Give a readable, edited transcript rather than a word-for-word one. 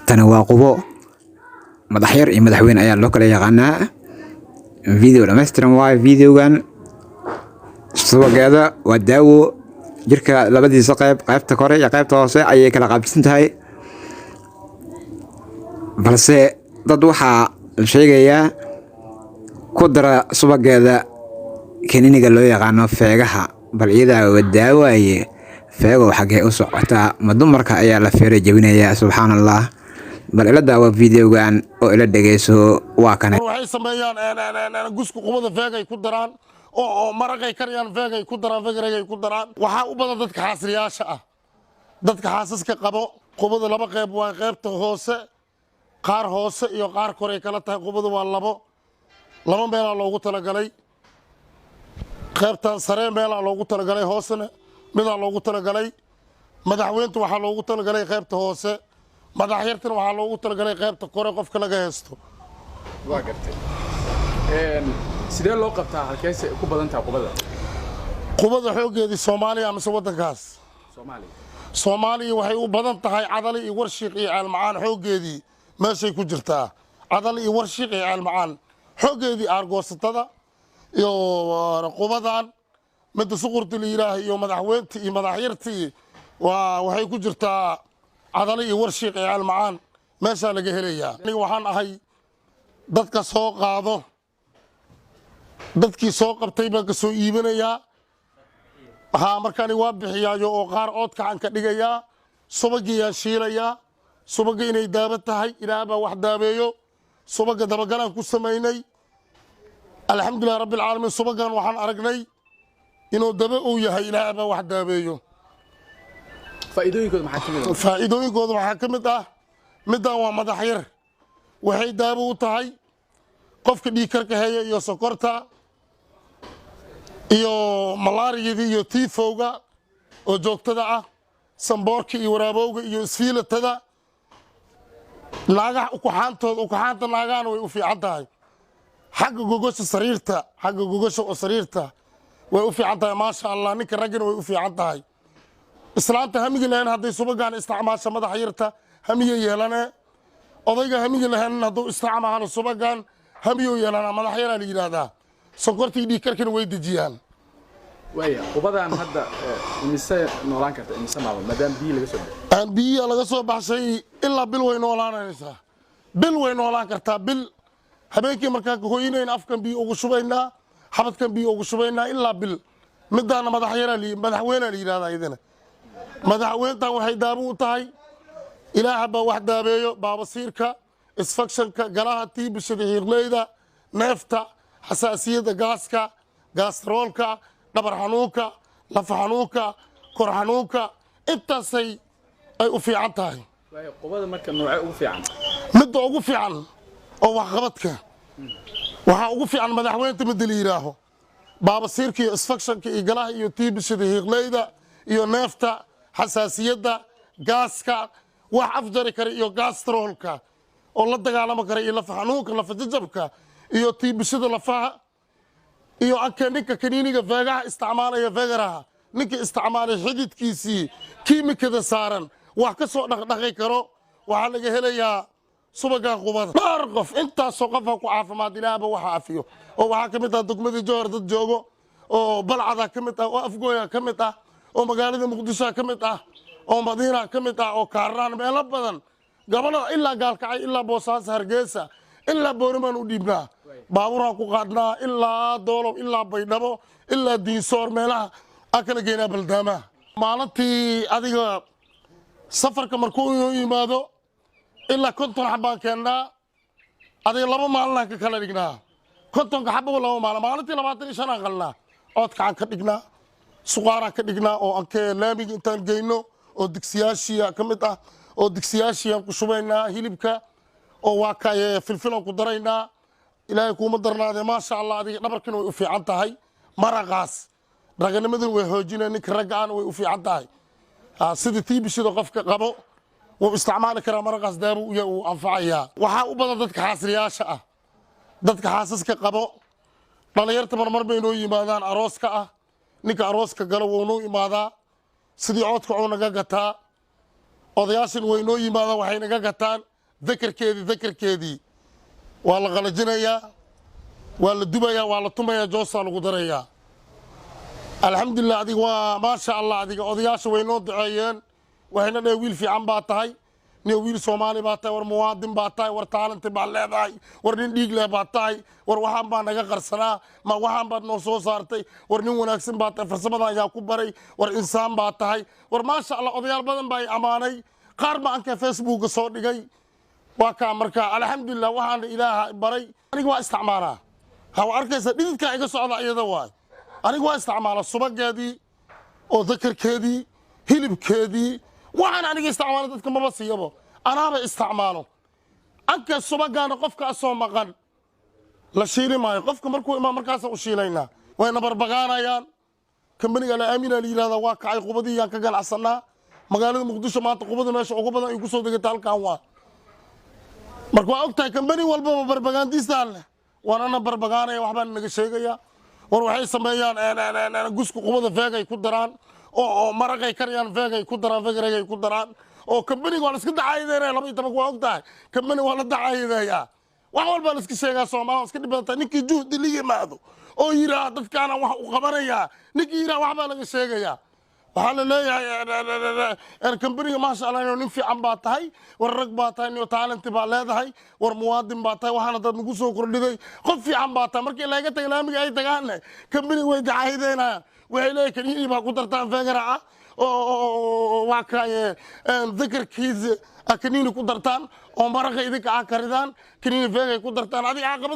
tani waa qubo madax yar iyo madaxweyne ayaa loo kala yaqaanaa. Video dhammaystiran waaye videogan. Subageeda waa daawo jirka labadiisa qaybta kore iyo qaybta hoose ayay kala qaabsan tahay, balse dad waxaa la sheegayaa ku dara subageeda kaniiniga loo yaqaano feegaha. Bal iyada waa daawaye feego xagee u socotaa ma dumarka ayaa la feere jabinayaa. subxaanallah. bal ila daawo videogan oo ila dhageyso. waa kan waxay sameeyaan gusku qubada feegay ku daraan oo maraqay kariyaan feegay ku daraan feegay ku daraan. waxaa u badan dadka xaasriyaasha ah, dadka xaasaska qabo. qubada laba qayb waa qaybta hoose, qaar hoose iyo qaar kore kala tahay. qubada waa laba meel loogu talagalay. qaybtan sare meel loogu talagalay, hoosena mid loogu talagalay. madaxweynta waxaa loogu talagalay qaybta hoose, madax yartana waxaa loogu talagalay qaybta kore qofka laga heesto. waa gartay. sidee loo qabtaa halkeese ku badan tahay qubada? qubada xoogeedii Soomaaliya ama wadankaas Soomaaliya waxay u badan tahay Cadal iyo Warshiiq iyo Caalmacaan. xoogeedii meeshay ku jirtaa Cadal iyo Warshiiq iyo Caalmacaan. xoogeedii aargoosatada iyo qubadan midda suqurta la yiraahdo iyo madaxweynta iyo madax yartii waxay ku jirtaa Cadal iyo Warshiiq iyo Caalmacaan. meesha laga helayaa. aniga waxaan ahay dadka soo qaado, dadkii soo qabtay baan ka soo iibinayaa. markaani waa bixiyaayo oo qaar oodka aan ka dhigayaa, subagiyaan shiilayaa. subaga inay daaba tahay ilaah baa wax daabeeyo. subaga dabagalaan ku samaynay. alxamdulilah rabbil caalamiin. subagan waxaan aragnay inuu daba uu yahay, ilaah baa wax daabeeyo. faa'iidooyinkooda waxaa ka mid ah middan waa madax yar, waxay daabo u tahay qofka dhiig karka haya iyo sokorta iyo malaariyada iyo tiifowga oo joogtada ah, samboorka iyo waraabowga iyo isfiilatada. naagaha ukuxaanta naagahana way u fiican tahay. xagga gogosha oo sariirta way u fiican tahay maasha Allah. ninka raggana way u fiican tahay. islaanta hamiga lahayn hadday subagaan isticmaasha madax yarta hamiya yeelane. odayga hamiga lahayn hadduu isticmaalo subagaan hamiyo yeelana madax yaraa la yiraahdaa. sokortii dhiig karkana way dejiyaan. waya qubadan hadda imise noolaan karta imise maalmood maadaama biyo laga soo baxay? biyo laga soo baxshay ilaa bil way noolaanaysaa. bil way noolaan kartaa. bil habeenkii markaa ka hooyinayn afkan biyo ugu shubaynaa, xabadkan biyo ugu shubaynaa ilaa bil. midaana madaxweyne la yiraahdaa. idina madaxweyntan waxay daabo u tahay ilaaha baa wax daabeeyo. baabasiirka, isfakshanka, galaha, tiibishada, xiiqleyda, neefta, xasaasiyadda, gaaska, gaastroolka, dhabar xanuunka, lafa xanuunka, kor xanuunka. intaasay ay u fiican tahay. qubada marka noocee ugu fiican? midda ugu fiican oo waxqabadka waxaa ugu fiican madaxweynta midda la yiraaho. baabasiirka iyo isfakshanka iyo galaha iyo tiibishada, xiiqleyda iyo neefta, xasaasiyadda, gaaska, wax afjari kara iyo gaastroolka oo la dagaalamo kara iyo lafa xanuunka, lafa jajabka iyo tiibishada lafaha iyo ninka kaniiniga feegaha isticmaalaya feegaraha. ninka isticmaalay xididkiisii kiimikada saaran wax ka soo dhaqdhaqi karo. waxaa laga helayaa subagan qubada. dhowr qof intaasoo qofa ku caafimaad ilaahba waxa afiyo. oo waxaa ka mid ah degmadii Jowhar dad joogo, oo Balcada ka mid ah, oo Afgooya ka mid ah, oo magaalada Muqdisho ka mid ah, oo Madiina ka mid ah, oo Kaaraan meelo badan gobolada ilaa Gaalkacyo ilaa Boosaaso, Hargeysa ilaa Boormaan u dhiibnaa. baabuuraan ku qaadnaa ilaa Doolow ilaa Baydhabo ilaa Diinsoor meelaha aan kala geynaa baldaamaha. maalintii adiga safarka markuu inoo yimaado ilaa 50 xabaan keennaa. adiga 2 maalin ka kala dhignaa. 50 xabo 2 maalin. maalintii 25 aan qalnaa. oodkaan ka dhignaa, suqaaraan ka dhignaa oo aan laamiga intaan geyno oo digsiyaashiya ka mid ah, oo digsiyaashiyaan ku shubaynaa hilibka oo waa ka filfilan ku daraynaa. ilaahay kuuma darnaadee maasha Allah. adiga dhabarkina way u fiican tahay. maraqaas raganimaduna way xoojinayaan. ninka ragga aan way u fiican tahay. sida tiibishada qofka qabo wuu isticmaali karaa. maraqaas daabo uu anfacayaa. waxaa u badan dadka xaasriyaasha ah, dadka xaasaska qabo. dhalinyarta marmar bay noo yimaadaan arooska ah. ninka arooska galo wuu noo imaadaa. sidii coodka uu naga gataa. odayaashan way noo yimaadaan waxay naga gataan dakarkeedii waa la qalajinayaa waa la dubayaa waa la tumayaa joosaa lagu darayaa alxamdulilah adiga waa maasha allah adiga odayaasha way noo duceeyeen waxayna dhaheen wiil fiican baa tahay nin wiil soomaali baa tahay war muwaadin baa tahay war taalanti baa leedahay war nin dhiig leh baa tahay war waxaan baa naga qarsanaa ma waxaan baad noo soo saartay war nin wanaagsan baa tahay farsamadan ayaa ku baray war insaan baa tahay war maasha allah odayaal badan baa i ammaanay qaar baa anka facebooka soo dhigay waa kaa marka alxamdulilah waxaana ilaaha baray aniga waa isticmaalaa ha arkaysa dhididkaa iga socda iyada waay aniga waa isticmaalaa subageedii oo dakarkeedii hilibkeedii waxaan aniga isticmaalo dadka maba siiyabo anaaba isticmaalo anka subagaana qofkaasoo maqan la shiili maayo qofka markuu imaan markaasaan u shiilaynaa wayna barbagaanayaan kambaniga la aamina la yidhahdaa waa kacay qubadii yaan ka ganacsanaa magaalada muqdisho maanta qubada meesha ugu badan ay ku soo degata halkan waa marka waa ogtahay kambani walbaba barbagaandiistaan leh waanana barbagaanaya waxbaan naga sheegayaa war waxay sameeyaan gusku qubada feegay ku daraan oo maraqay karayaan feegay ku daraan feegaregay ku daraan oo kambaniga waa la iska dacaayadeynaya 12 waa ogtahay kambani waa la dacaayadeeyaa wax walba la iska sheegaa Soomaaliya iska dhibata ninkii juhdi la yimaado oo yiraahdo dadkaana wax u qabanayaa ninkii yiraahdo waxba laga sheegayaa waxaa la leeyahay kambaniga maasha allah inuu nin fiican baa tahay war rag baa tahay inuu talent baa leedahay war muwaadin baa tahay waxaana dad nagu soo kordhiday qof fiican baa tahay markii laga tagay laamiga ay tagaan kambaniga way dacaayadeynayaan waxay leeyahay kaniini baa ku dartaan feegaraca oo waa kaaye dakarkiisa kaniini ku dartaan oo maraqa idinka karidaan kaniini feegay ku dartaan adiga caqabad